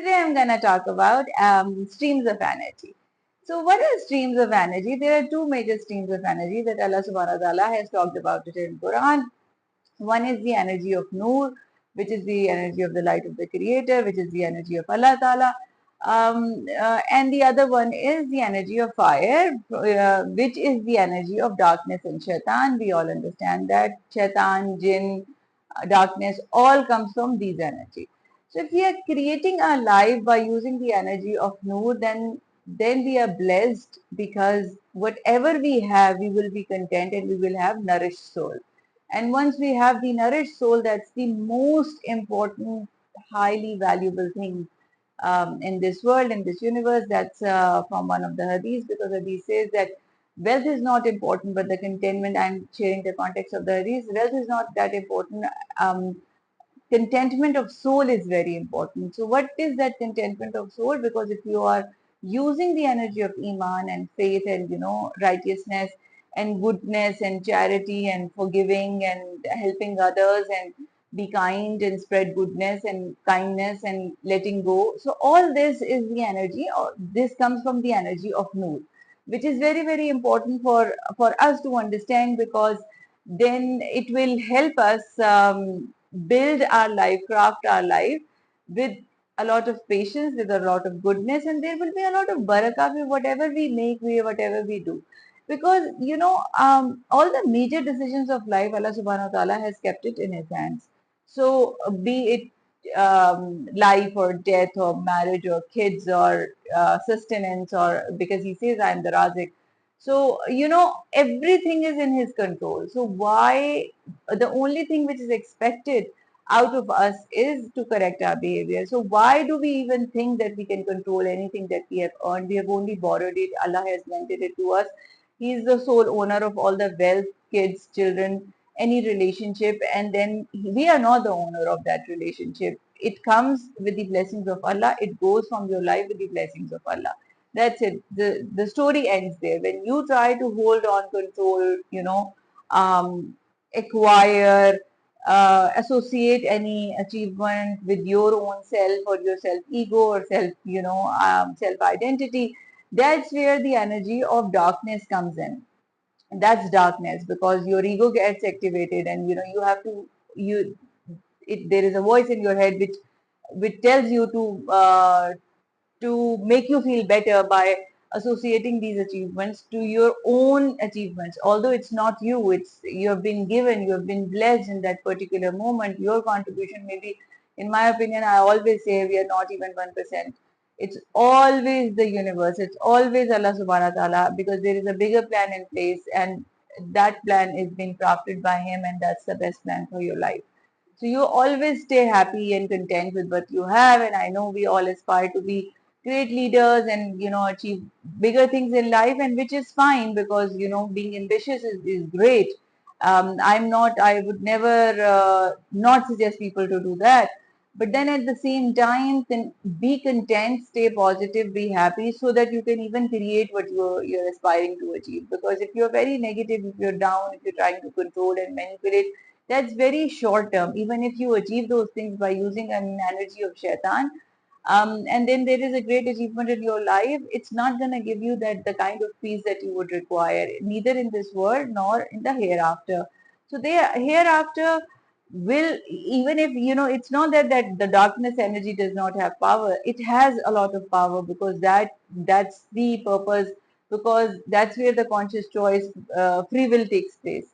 Today I'm going to talk about streams of energy. So what are streams of energy? There are two major streams of energy that Allah subhanahu wa ta'ala has talked about it in Quran. One is the energy of Noor, which is the energy of the light of the Creator, which is the energy of Allah Ta'ala. And the other one is the energy of fire, which is the energy of darkness and shaitan. We all understand that shaitan, jinn, darkness, all comes from these energy. So if we are creating our life by using the energy of Noor, then we are blessed because whatever we have, we will be content and we will have nourished soul. And once we have the nourished soul, that's the most important, highly valuable thing in this world, in this universe. That's from one of the hadiths, because hadith says that wealth is not important, but the contentment. I'm sharing the context of the hadith. Wealth is not that important. Contentment of soul is very important. So, what is that contentment of soul? Because if you are using the energy of iman and faith and righteousness and goodness and charity and forgiving and helping others and be kind and spread goodness and kindness and letting go. So all this is the energy, or this comes from the energy of Noor, which is very, very important for us to understand, because then it will help us build our life, craft our life with a lot of patience, with a lot of goodness, and there will be a lot of barakah with whatever we make, whatever we do. Because all the major decisions of life, Allah subhanahu wa ta'ala has kept it in His hands. So be it life or death or marriage or kids or sustenance, or because He says, I am the Razik. So, everything is in His control. So, why the only thing which is expected out of us is to correct our behavior. So, why do we even think that we can control anything that we have earned? We have only borrowed it, Allah has lent it to us. He is the sole owner of all the wealth, kids, children, any relationship, and then we are not the owner of that relationship. It comes with the blessings of Allah, it goes from your life with the blessings of Allah. That's it. The story ends there. When you try to hold on, control, acquire, associate any achievement with your own self or your self ego or self, self identity, that's where the energy of darkness comes in. That's darkness, because your ego gets activated, and you have to you there is a voice in your head which tells you to make you feel better by associating these achievements to your own achievements, although it's not you, it's you have been given, you have been blessed in that particular moment. Your contribution may be, in my opinion, I always say, we are not even 1%. It's always the universe, it's always Allah subhanahu wa ta'ala, because there is a bigger plan in place, and that plan is being crafted by Him, and that's the best plan for your life. So you always stay happy and content with what you have. And I know we all aspire to be great leaders and achieve bigger things in life, and which is fine, because being ambitious is great. I would never not suggest people to do that. But then at the same time, then be content, stay positive, be happy, so that you can even create what you're aspiring to achieve. Because if you're very negative, if you're down, if you're trying to control and manipulate, that's very short term. Even if you achieve those things by using an energy of shaitan, and then there is a great achievement in your life, it's not going to give you the kind of peace that you would require, neither in this world nor in the hereafter. So the hereafter will, even if it's not that the darkness energy does not have power, it has a lot of power, because that's the purpose, because that's where the conscious choice, free will takes place.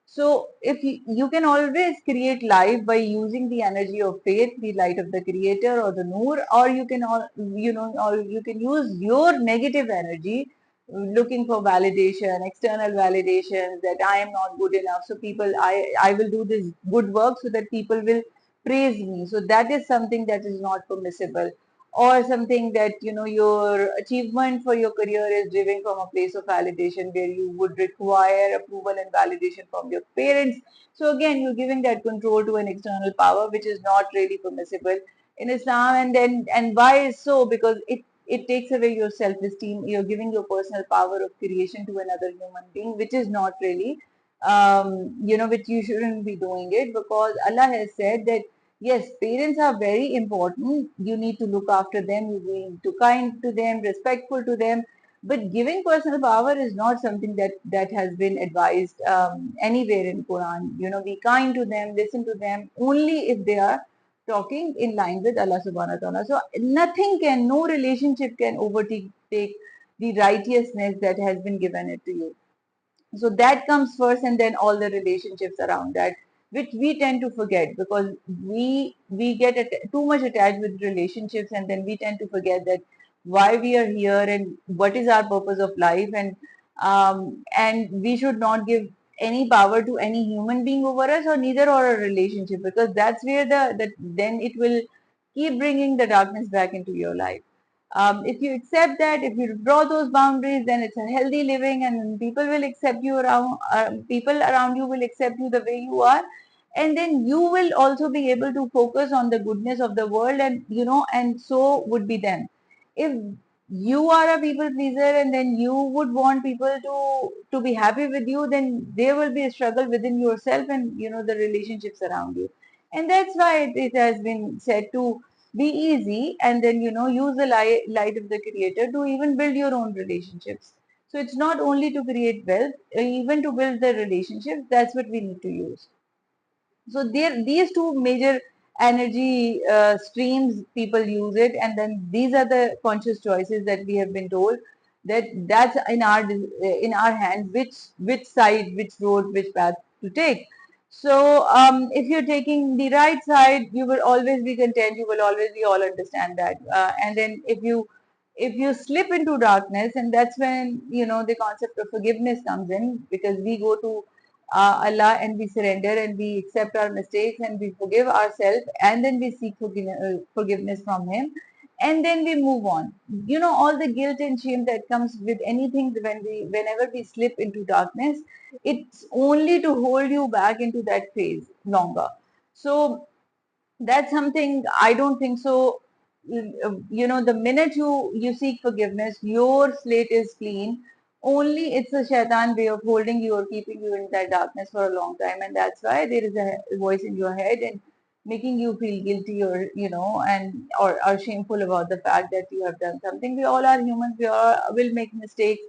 So if you can always create life by using the energy of faith, the light of the Creator or the Noor, or you can or you can use your negative energy, looking for validation, external validation, that I am not good enough. So I will do this good work so that people will praise me. So that is something that is not permissible, or something that your achievement for your career is driven from a place of validation, where you would require approval and validation from your parents. So again, you're giving that control to an external power, which is not really permissible in Islam. And why is so? Because it takes away your self-esteem. You're giving your personal power of creation to another human being, which is not really which you shouldn't be doing it, because Allah has said that Yes, parents are very important. You need to look after them, you need to kind to them, respectful to them. But giving personal power is not something that has been advised anywhere in Quran. Be kind to them, listen to them only if they are talking in line with Allah subhanahu wa ta'ala. So nothing can, no relationship can overtake the righteousness that has been given it to you. So that comes first, and then all the relationships around that, which we tend to forget because we get too much attached with relationships, and then we tend to forget that why we are here and what is our purpose of life. And we should not give any power to any human being over us, or neither or a relationship, because that's where then it will keep bringing the darkness back into your life. If you accept that, if you draw those boundaries, then it's a healthy living, and people will accept you around. People around you will accept you the way you are, and then you will also be able to focus on the goodness of the world, and so would be them. If you are a people pleaser, and then you would want people to be happy with you, then there will be a struggle within yourself and the relationships around you. And that's why it has been said to be easy, and then use the light of the creator to even build your own relationships. So it's not only to create wealth, even to build the relationships, that's what we need to use. So there, these two major energy streams, people use it, and then these are the conscious choices that we have been told that's in our hands, which side, which road, which path to take. So if you're taking the right side, you will always be content. You will always be all understand that. And then if you slip into darkness, and that's when the concept of forgiveness comes in, because we go to Allah and we surrender and we accept our mistakes and we forgive ourselves, and then we seek forgiveness from Him, and then we move on. All the guilt and shame that comes with anything, whenever we slip into darkness, it's only to hold you back into that phase longer. So that's something I don't think so. The minute you seek forgiveness, your slate is clean. Only it's a shaitan way of holding you or keeping you in that darkness for a long time, and that's why there is a voice in your head and making you feel guilty, or shameful about the fact that you have done something. We all are humans. We all will make mistakes,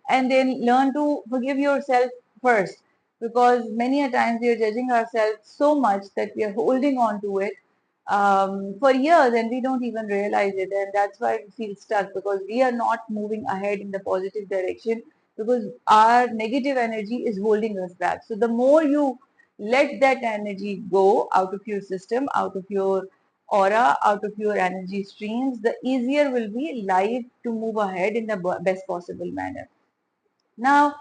and then learn to forgive yourself first, because many a times we are judging ourselves so much that we are holding on to it for years, and we don't even realize it, and that's why we feel stuck, because we are not moving ahead in the positive direction, because our negative energy is holding us back. So the more you let that energy go out of your system, out of your aura, out of your energy streams, the easier will be life to move ahead in the best possible manner. Now,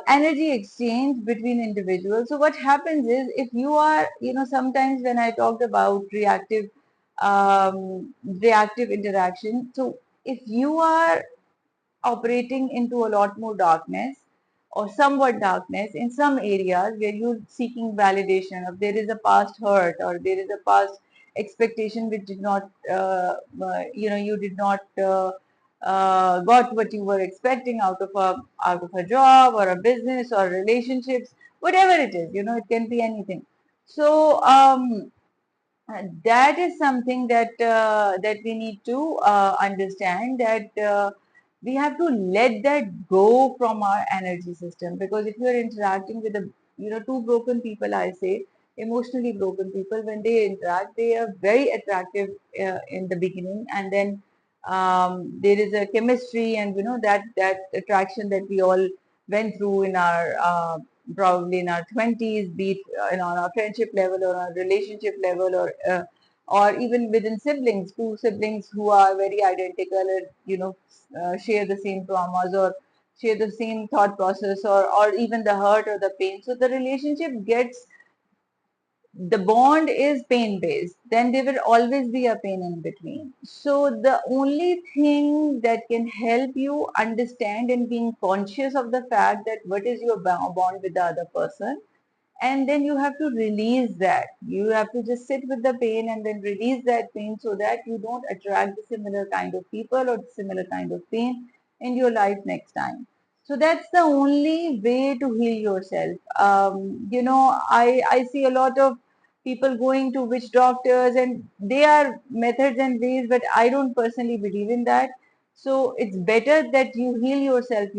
energy exchange between individuals. So what happens is, if you are, sometimes when I talked about reactive interaction. So if you are operating into a lot more darkness, or somewhat darkness in some areas where you're seeking validation of, there is a past hurt or there is a past expectation which did not you did not got what you were expecting out of a job or a business or relationships, whatever it is, it can be anything. So that is something that we need to understand, that we have to let that go from our energy system, because if you are interacting with two broken people, I say emotionally broken people, when they interact, they are very attractive in the beginning, and then there is a chemistry, and that attraction that we all went through in our probably in our 20s, be it on our friendship level or our relationship level, or even within siblings, two siblings who are very identical, and share the same traumas, or share the same thought process, or even the hurt or the pain. So the relationship gets, the bond is pain based, then there will always be a pain in between. So the only thing that can help you understand and being conscious of the fact that what is your bond with the other person, and then you have to release that. You have to just sit with the pain and then release that pain, so that you don't attract the similar kind of people or similar kind of pain in your life next time. So that's the only way to heal yourself. I see a lot of people going to witch doctors, and they are methods and ways, but I don't personally believe in that. So it's better that you heal yourself,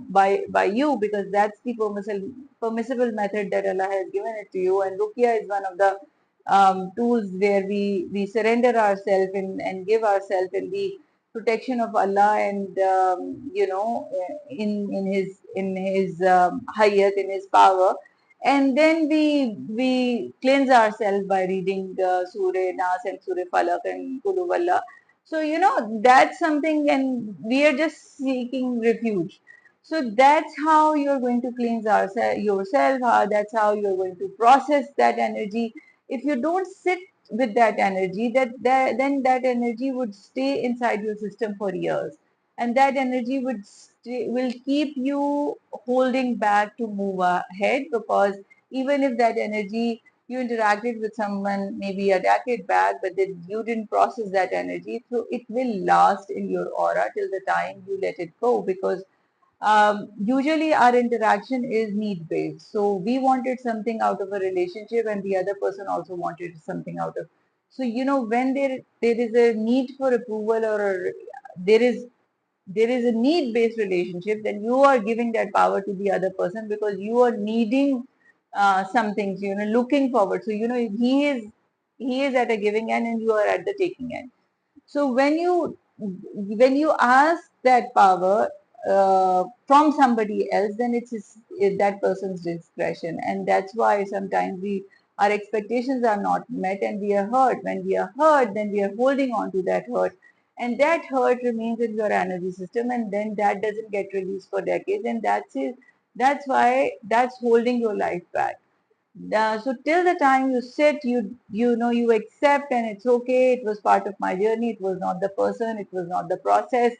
by you, because that's the permissible method that Allah has given it to you. And Ruqya is one of the tools where we surrender ourselves and give ourselves in the protection of Allah, and in his hayat, in his power. And then we cleanse ourselves by reading Surah Nas and Surah Falak and Qul Huwallah. So that's something, and we are just seeking refuge. So that's how you're going to cleanse yourself. That's how you're going to process that energy. If you don't sit with that energy, then that energy would stay inside your system for years, and that energy will keep you holding back to move ahead, because even if that energy, you interacted with someone maybe a decade back, but then you didn't process that energy, so it will last in your aura till the time you let it go. Because usually our interaction is need based. So we wanted something out of a relationship, and the other person also wanted something out of. So when there is a need for approval, or there is there is a need based relationship, then you are giving that power to the other person, because you are needing some things, looking forward. So he is at a giving end, and you are at the taking end. So when you ask that power from somebody else, then it's that person's discretion, and that's why sometimes our expectations are not met, and we are hurt. When we are hurt, then we are holding on to that hurt, and that hurt remains in your energy system, and then that doesn't get released for decades, and that's it. That's why that's holding your life back. So till the time you sit, you accept, and it's okay. It was part of my journey. It was not the person. It was not the process.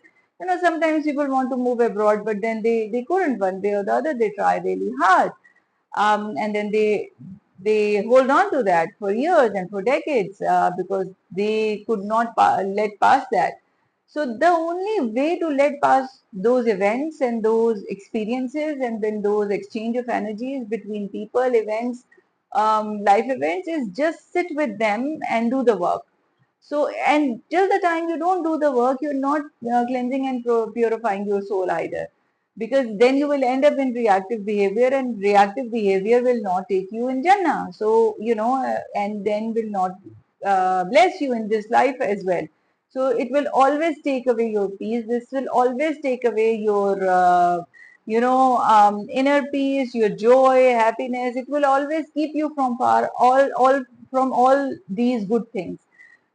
Sometimes people want to move abroad, but then they couldn't one way or the other. They try really hard, and then they hold on to that for years and for decades, because they could not let pass that. So the only way to let pass those events and those experiences, and then those exchange of energies between people, events, life events, is just sit with them and do the work. So, and till the time you don't do the work, you're not cleansing and purifying your soul either, because then you will end up in reactive behavior, and reactive behavior will not take you in Jannah. So, and then will not bless you in this life as well. So it will always take away your peace. This will always take away your, inner peace, your joy, happiness. It will always keep you from far, all from all these good things.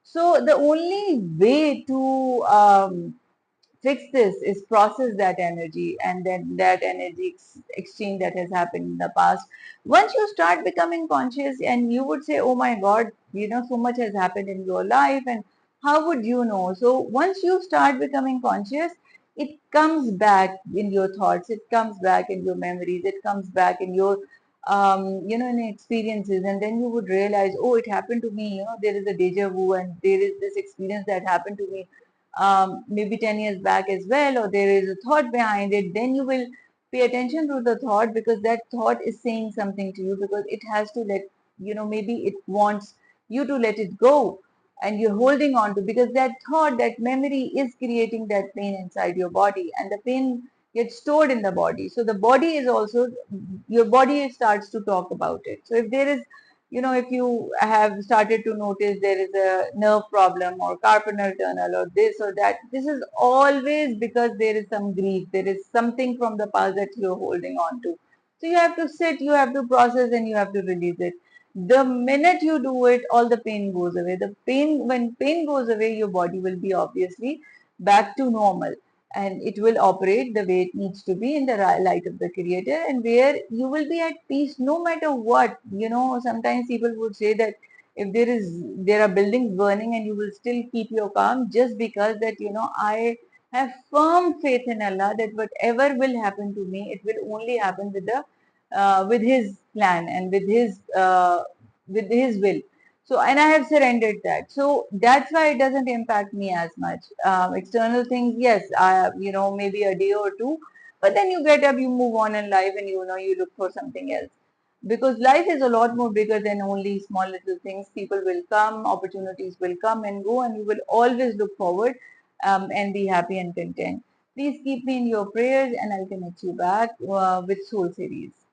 So the only way to fix this is process that energy, and then that energy exchange that has happened in the past. Once you start becoming conscious, and you would say, oh my God, so much has happened in your life, and how would you know? So once you start becoming conscious, it comes back in your thoughts, it comes back in your memories, it comes back in your in experiences, and then you would realize, oh, it happened to me. There is a deja vu, and there is this experience that happened to me maybe 10 years back as well, or there is a thought behind it. Then you will pay attention to the thought, because that thought is saying something to you, because it has to maybe it wants you to let it go, and you're holding on to, because that thought, that memory is creating that pain inside your body, and the pain gets stored in the body. So the body is also, your body starts to talk about it. So if there is, if you have started to notice there is a nerve problem, or carpal tunnel, or this or that, this is always because there is some grief, there is something from the past that you're holding on to. So you have to sit, you have to process, and you have to release it. The minute you do it, all the pain goes away. When pain goes away, your body will be obviously back to normal, and it will operate the way it needs to be in the light of the creator, and where you will be at peace no matter what. Sometimes people would say that if there are buildings burning, and you will still keep your calm, just because that I have firm faith in Allah, that whatever will happen to me, it will only happen with his plan, and with his will. So, and I have surrendered that. So that's why it doesn't impact me as much. External things, yes, maybe a day or two, but then you get up, you move on in life, and you look for something else. because life is a lot more bigger than only small little things. People will come, opportunities will come and go, and you will always look forward and be happy and content. Please keep me in your prayers, and I'll connect you back with Soul Series.